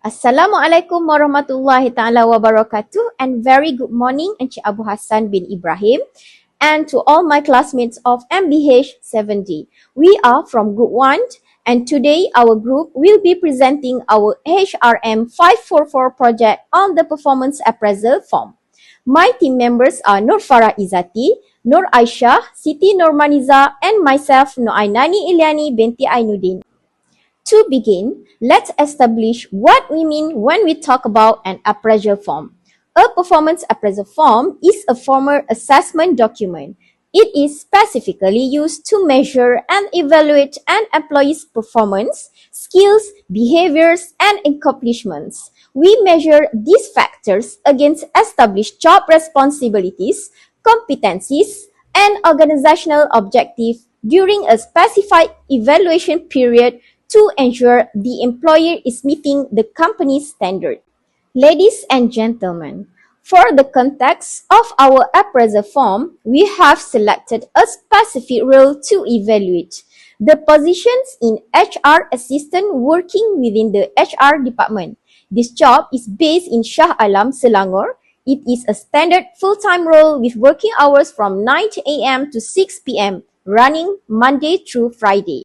Assalamualaikum warahmatullahi ta'ala wabarakatuh, and very good morning Encik Abu Hassan bin Ibrahim and to all my classmates of MBH 70. We are from Group 1 and today our group will be presenting our HRM544 project on the performance appraisal form. My team members are Nur Farah Izzati, Nur Aisyah, Siti Nurmaniza and myself Noainani Ilyani binti Ainuddin. To begin, let's establish what we mean when we talk about an appraisal form. A performance appraisal form is a formal assessment document. It is specifically used to measure and evaluate an employee's performance, skills, behaviors, and accomplishments. We measure these factors against established job responsibilities, competencies, and organizational objectives during a specified evaluation period to ensure the employer is meeting the company's standard. Ladies and gentlemen, for the context of our appraisal form, we have selected a specific role to evaluate. The positions in HR assistant working within the HR department. This job is based in Shah Alam, Selangor. It is a standard full-time role with working hours from 9 a.m. to 6 p.m., running Monday through Friday.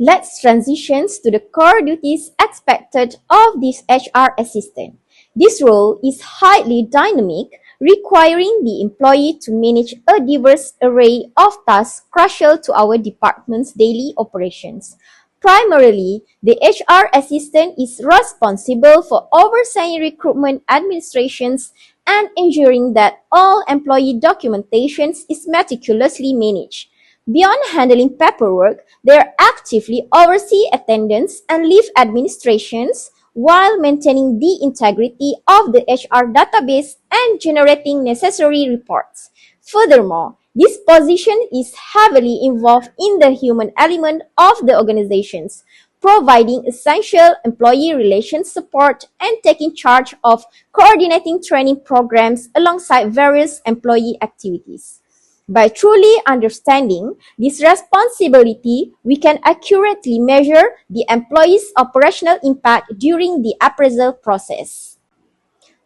Let's transition to the core duties expected of this HR assistant. This role is highly dynamic, requiring the employee to manage a diverse array of tasks crucial to our department's daily operations. Primarily, the HR assistant is responsible for overseeing recruitment administrations and ensuring that all employee documentation is meticulously managed. Beyond handling paperwork, they actively oversee attendance and leave administrations while maintaining the integrity of the HR database and generating necessary reports. Furthermore, this position is heavily involved in the human element of the organizations, providing essential employee relations support and taking charge of coordinating training programs alongside various employee activities. By truly understanding this responsibility, we can accurately measure the employee's operational impact during the appraisal process.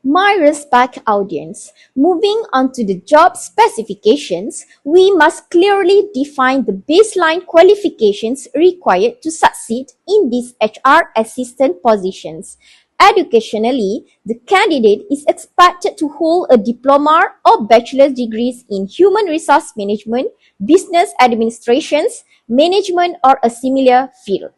My respect audience, moving on to the job specifications, we must clearly define the baseline qualifications required to succeed in these HR assistant positions. Educationally, the candidate is expected to hold a diploma or bachelor's degrees in human resource management, business administrations, management, or a similar field.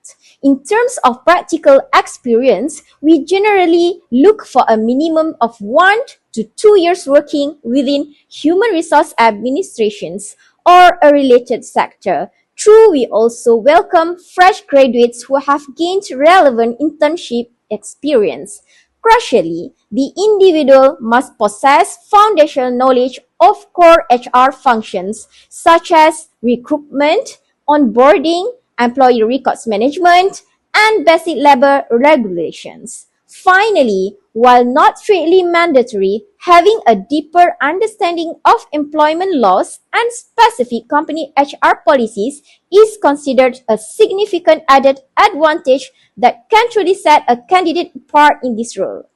In terms of practical experience, we generally look for a minimum of 1 to 2 years working within human resource administrations or a related sector. True, we also welcome fresh graduates who have gained relevant internship experience. Crucially, the individual must possess foundational knowledge of core HR functions such as recruitment, onboarding, employee records management, and basic labor regulations. Finally, while not strictly mandatory, having a deeper understanding of employment laws and specific company HR policies is considered a significant added advantage that can truly set a candidate apart in this role.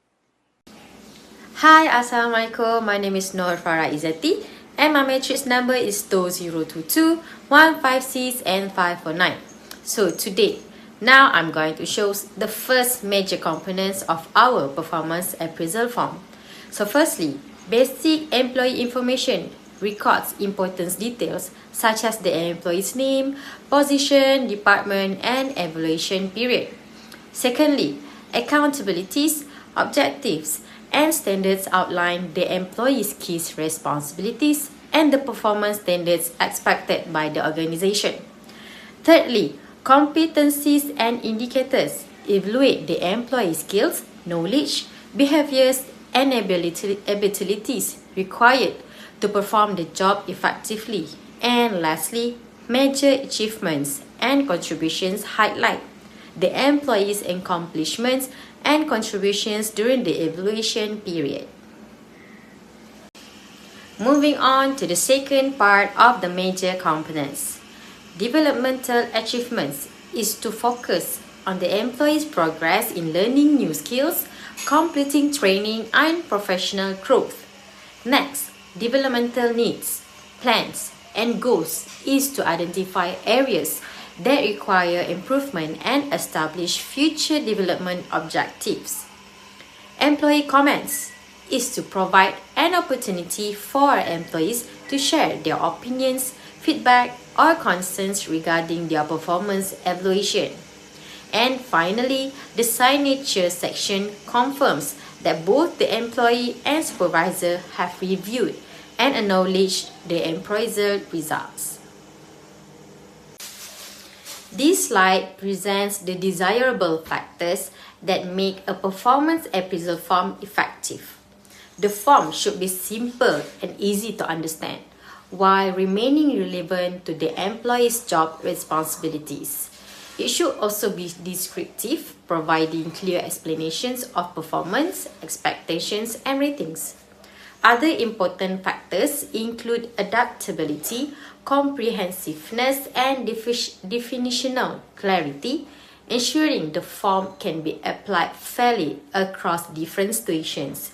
Hi, Assalamualaikum. My name is Nur Farah Izzati and my matrix number is 2022 156 and 549. So today, now I'm going to show the first major components of our performance appraisal form. So firstly, basic employee information records important details such as the employee's name, position, department, and evaluation period. Secondly, accountabilities, objectives, and standards outline the employee's key responsibilities and the performance standards expected by the organization. Thirdly, competencies and indicators evaluate the employee's skills, knowledge, behaviors, and abilities required to perform the job effectively. And lastly, major achievements and contributions highlight the employee's accomplishments and contributions during the evaluation period. Moving on to the second part of the major components. Developmental achievements is to focus on the employee's progress in learning new skills, completing training, and professional growth. Next, developmental needs, plans, and goals is to identify areas that require improvement and establish future development objectives. Employee comments is to provide an opportunity for employees to share their opinions, feedback, or concerns regarding their performance evaluation. And finally, the signature section confirms that both the employee and supervisor have reviewed and acknowledged the appraisal results. This slide presents the desirable factors that make a performance appraisal form effective. The form should be simple and easy to understand, while remaining relevant to the employee's job responsibilities. It should also be descriptive, providing clear explanations of performance, expectations, and ratings. Other important factors include adaptability, comprehensiveness, and definitional clarity, ensuring the form can be applied fairly across different situations.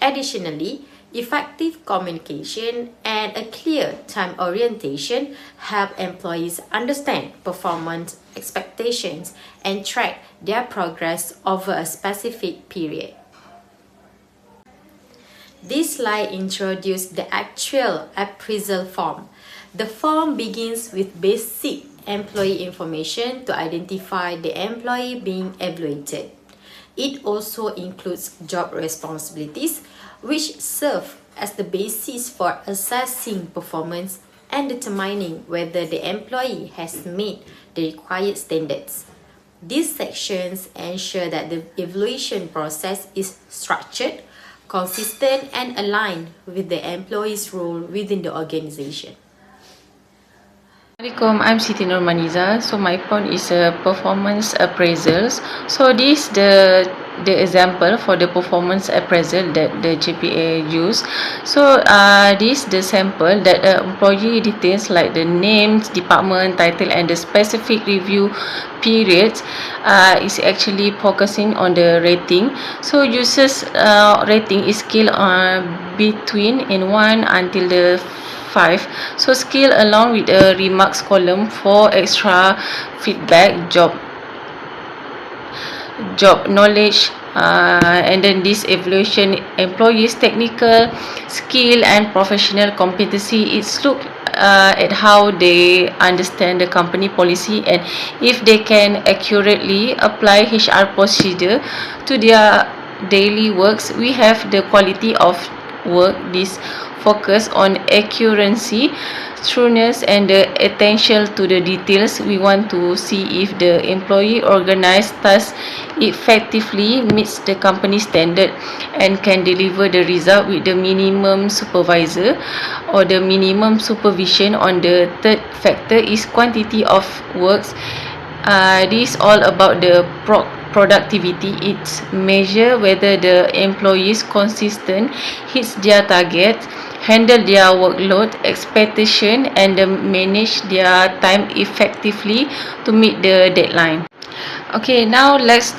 Additionally, effective communication and a clear time orientation help employees understand performance expectations and track their progress over a specific period. This slide introduces the actual appraisal form. The form begins with basic employee information to identify the employee being evaluated. It also includes job responsibilities, which serve as the basis for assessing performance and determining whether the employee has met the required standards. These sections ensure that the evaluation process is structured, consistent, and aligned with the employee's role within the organization. Assalamualaikum, I'm Siti Nurmaniza. So my point is performance appraisals. So this the example for the performance appraisal that the JPA use. So this the sample that the employee details like the names, department, title, and the specific review periods is actually focusing on the rating. So users rating is scale between in 1 until the 5. So scale along with a remarks column for extra feedback, job knowledge, and then this evaluation employees technical skill and professional competency. It's look at how they understand the company policy and if they can accurately apply HR procedure to their daily works. We have the quality of work. This focus on accuracy, trueness, and the attention to the details. We want to see if the employee organized tasks effectively meets the company standard and can deliver the result with the minimum supervisor or the minimum supervision. On the third factor is quantity of works. This all about the productivity. It's measure whether the employees consistent hits their target, handle their workload expectation, and manage their time effectively to meet the deadline. Okay, now let's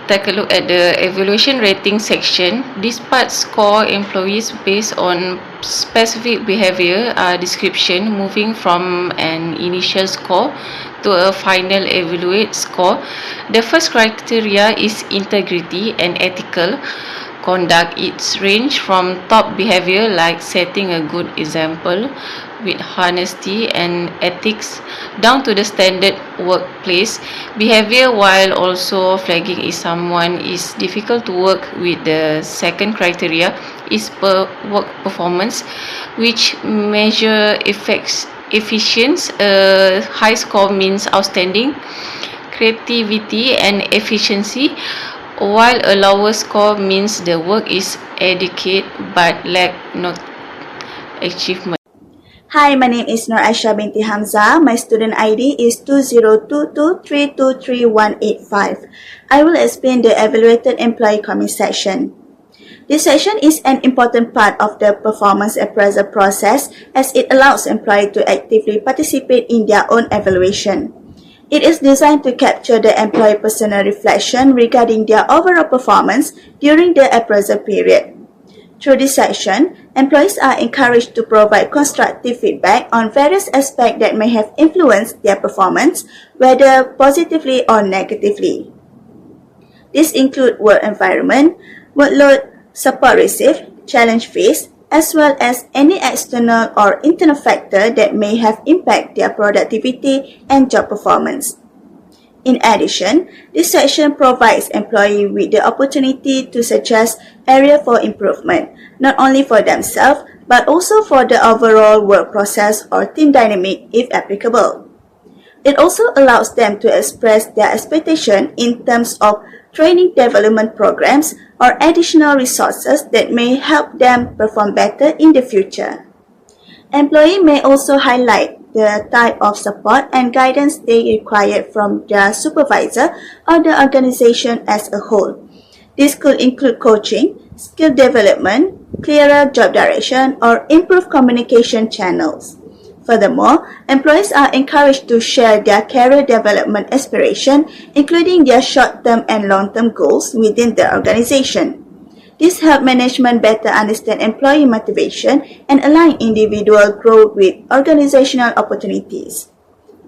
take a look at the evaluation rating section. This part score employees based on specific behavior description, moving from an initial score to a final evaluate score. The first criteria is integrity and ethical conduct. It's range from top behavior like setting a good example with honesty and ethics down to the standard workplace behavior, while also flagging if someone is difficult to work with. The second criteria is per work performance, which measure efficiency. A high score means outstanding creativity and efficiency, while a lower score means the work is adequate but lack not achievement. Hi, my name is Nur Aisha binti Hamza. My student ID is 2022323185. I will explain the evaluated employee comment section. This section is an important part of the performance appraisal process as it allows employees to actively participate in their own evaluation. It is designed to capture the employee personal reflection regarding their overall performance during the appraisal period. Through this section, employees are encouraged to provide constructive feedback on various aspects that may have influenced their performance, whether positively or negatively. These include work environment, workload, support received, challenge faced, as well as any external or internal factor that may have impacted their productivity and job performance. In addition, this section provides employees with the opportunity to suggest areas for improvement, not only for themselves, but also for the overall work process or team dynamic if applicable. It also allows them to express their expectation in terms of training development programs or additional resources that may help them perform better in the future. Employees may also highlight the type of support and guidance they require from their supervisor or the organization as a whole. This could include coaching, skill development, clearer job direction, or improved communication channels. Furthermore, employees are encouraged to share their career development aspiration, including their short-term and long-term goals within the organization. This helps management better understand employee motivation and align individual growth with organizational opportunities.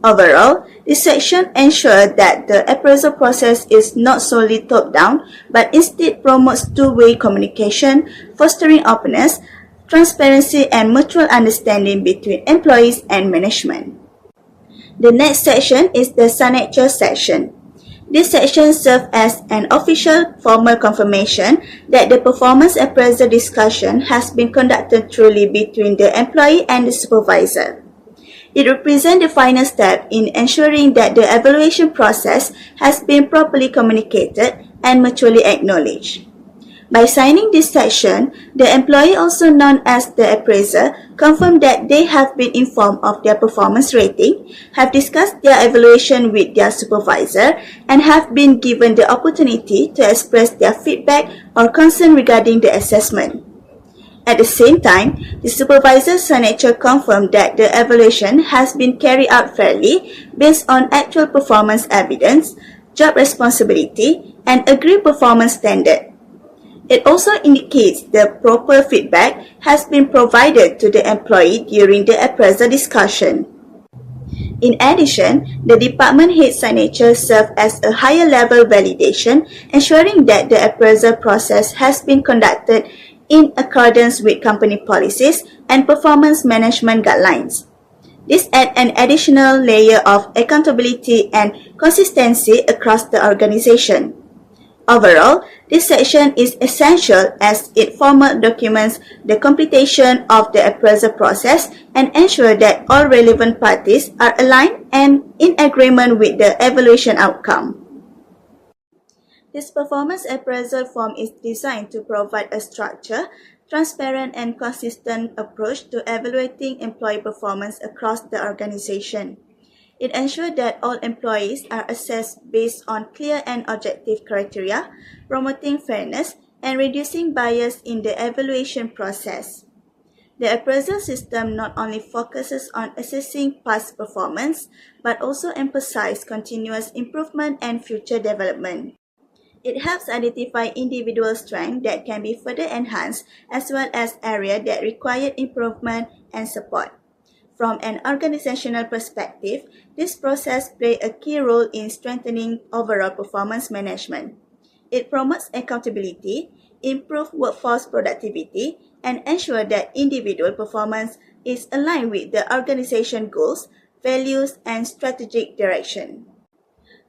Overall, this section ensures that the appraisal process is not solely top-down, but instead promotes two-way communication, fostering openness, transparency, and mutual understanding between employees and management. The next section is the signature section. This section serves as an official formal confirmation that the performance appraisal discussion has been conducted truly between the employee and the supervisor. It represents the final step in ensuring that the evaluation process has been properly communicated and mutually acknowledged. By signing this section, the employee, also known as the appraiser, confirm that they have been informed of their performance rating, have discussed their evaluation with their supervisor, and have been given the opportunity to express their feedback or concern regarding the assessment. At the same time, the supervisor's signature confirmed that the evaluation has been carried out fairly based on actual performance evidence, job responsibility, and agreed performance standard. It also indicates the proper feedback has been provided to the employee during the appraisal discussion. In addition, the department head signature serves as a higher level validation, ensuring that the appraisal process has been conducted in accordance with company policies and performance management guidelines. This adds an additional layer of accountability and consistency across the organization. Overall, this section is essential as it formally documents the completion of the appraisal process and ensures that all relevant parties are aligned and in agreement with the evaluation outcome. This performance appraisal form is designed to provide a structured, transparent, and consistent approach to evaluating employee performance across the organization. It ensures that all employees are assessed based on clear and objective criteria, promoting fairness and reducing bias in the evaluation process. The appraisal system not only focuses on assessing past performance, but also emphasizes continuous improvement and future development. It helps identify individual strengths that can be further enhanced, as well as areas that require improvement and support. From an organizational perspective, this process plays a key role in strengthening overall performance management. It promotes accountability, improves workforce productivity, and ensures that individual performance is aligned with the organization goals, values, and strategic direction.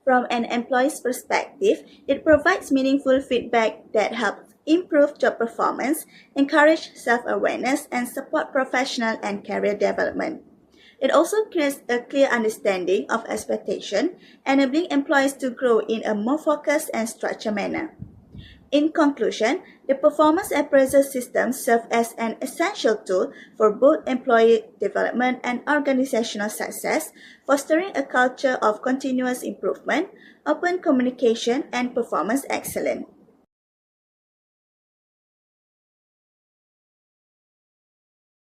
From an employee's perspective, it provides meaningful feedback that helps improve job performance, encourage self-awareness, and support professional and career development. It also creates a clear understanding of expectation, enabling employees to grow in a more focused and structured manner. In conclusion, the performance appraisal system serves as an essential tool for both employee development and organizational success, fostering a culture of continuous improvement, open communication, and performance excellence.